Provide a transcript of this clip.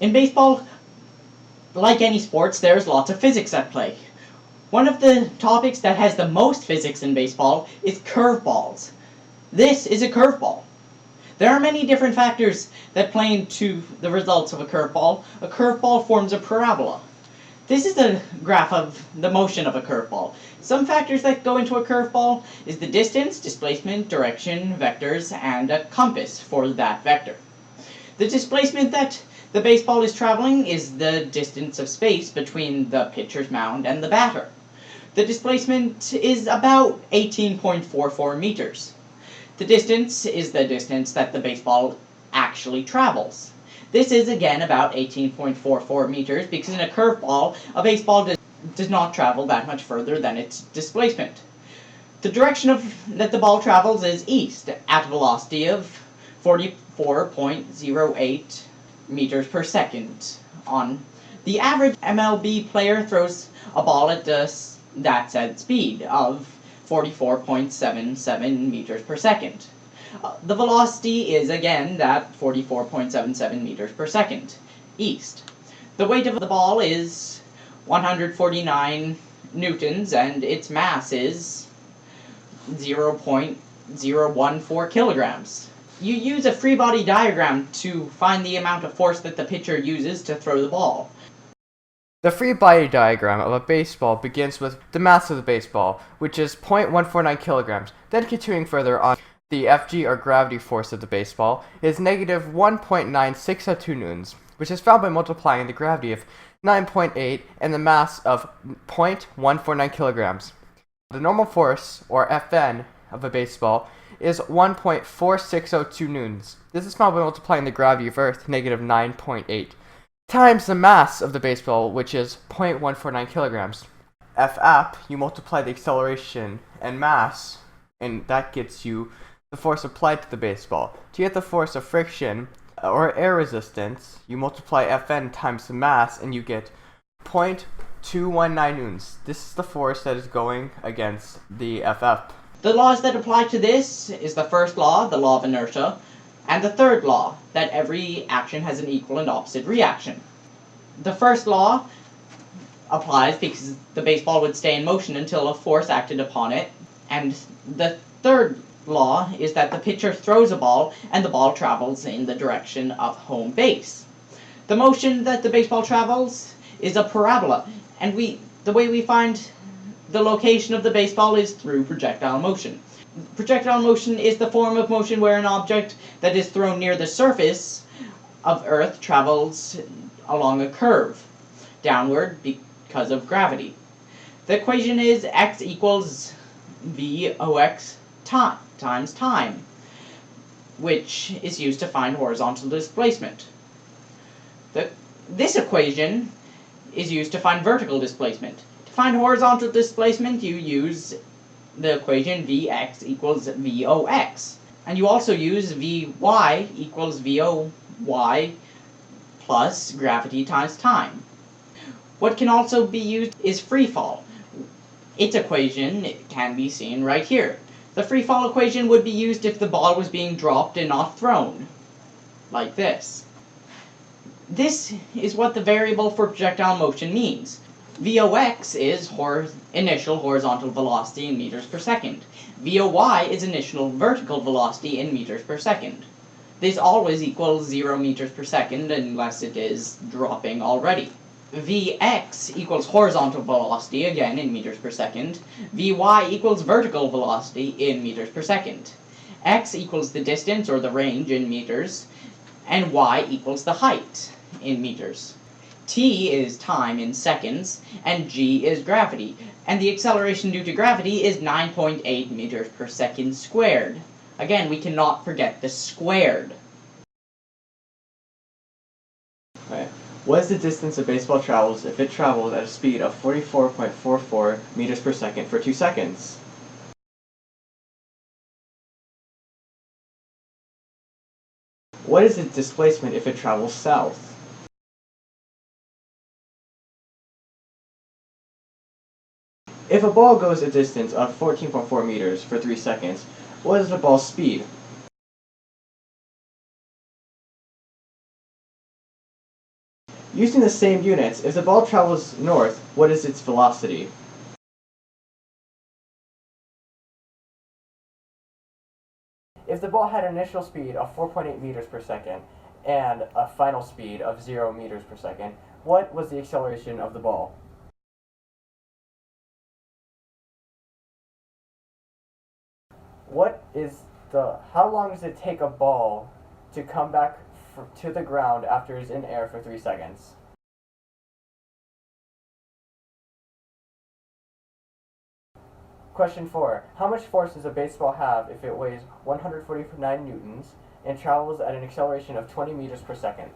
In baseball, like any sports, there's lots of physics at play. One of the topics that has the most physics in baseball is curveballs. This is a curveball. There are many different factors that play into the results of a curveball. A curveball forms a parabola. This is a graph of the motion of a curveball. Some factors that go into a curveball is the distance, displacement, direction, vectors, and a compass for that vector. The displacement that the baseball is traveling is the distance of space between the pitcher's mound and the batter. The displacement is about 18.44 meters. The distance is the distance that the baseball actually travels. This is again about 18.44 meters because in a curveball, a baseball does not travel that much further than its displacement. The direction that the ball travels is east at a velocity of 44.08 meters per second. The average MLB player throws a ball at that said speed of 44.77 meters per second. The velocity is again that 44.77 meters per second, east. The weight of the ball is 149 newtons and its mass is 0.014 kilograms. You use a free body diagram to find the amount of force that the pitcher uses to throw the ball. The free body diagram of a baseball begins with the mass of the baseball, which is 0.149 kilograms. Then continuing further on, the Fg, or gravity force of the baseball, is negative 1.9602 newtons, which is found by multiplying the gravity of 9.8 and the mass of 0.149 kilograms. The normal force, or Fn, of a baseball is 1.4602 newtons. This is found by multiplying the gravity of Earth, negative 9.8. times the mass of the baseball, which is 0.149 kilograms. Fap, you multiply the acceleration and mass, and that gets you the force applied to the baseball. To get the force of friction, or air resistance, you multiply Fn times the mass, and you get 0.219 newtons. This is the force that is going against the Ff. The laws that apply to this is the first law, the law of inertia, and the third law, that every action has an equal and opposite reaction. The first law applies because the baseball would stay in motion until a force acted upon it, and the third law is that the pitcher throws a ball and the ball travels in the direction of home base. The motion that the baseball travels is a parabola, and the way we find the location of the baseball is through projectile motion. Projectile motion is the form of motion where an object that is thrown near the surface of Earth travels along a curve, downward because of gravity. The equation is x equals Vox times time, which is used to find horizontal displacement. This equation is used to find vertical displacement. To find horizontal displacement, you use the equation Vx equals Vox. And you also use Vy equals Voy plus gravity times time. What can also be used is free fall. Its equation can be seen right here. The free fall equation would be used if the ball was being dropped and not thrown, like this. This is what the variable for projectile motion means. Vox is initial horizontal velocity in meters per second. Voy is initial vertical velocity in meters per second. This always equals 0 meters per second unless it is dropping already. Vx equals horizontal velocity, again in meters per second. Vy equals vertical velocity in meters per second. X equals the distance or the range in meters, and y equals the height in meters. T is time in seconds, and g is gravity, and the acceleration due to gravity is 9.8 meters per second squared. Again, we cannot forget the squared. Right. What is the distance a baseball travels if it travels at a speed of 44.44 meters per second for 2 seconds? What is its displacement if it travels south? If a ball goes a distance of 14.4 meters for 3 seconds, what is the ball's speed? Using the same units, if the ball travels north, what is its velocity? If the ball had an initial speed of 4.8 meters per second and a final speed of 0 meters per second, what was the acceleration of the ball? How long does it take a ball to come back to the ground after it's in air for 3 seconds? Question 4. How much force does a baseball have if it weighs 149 newtons and travels at an acceleration of 20 meters per second?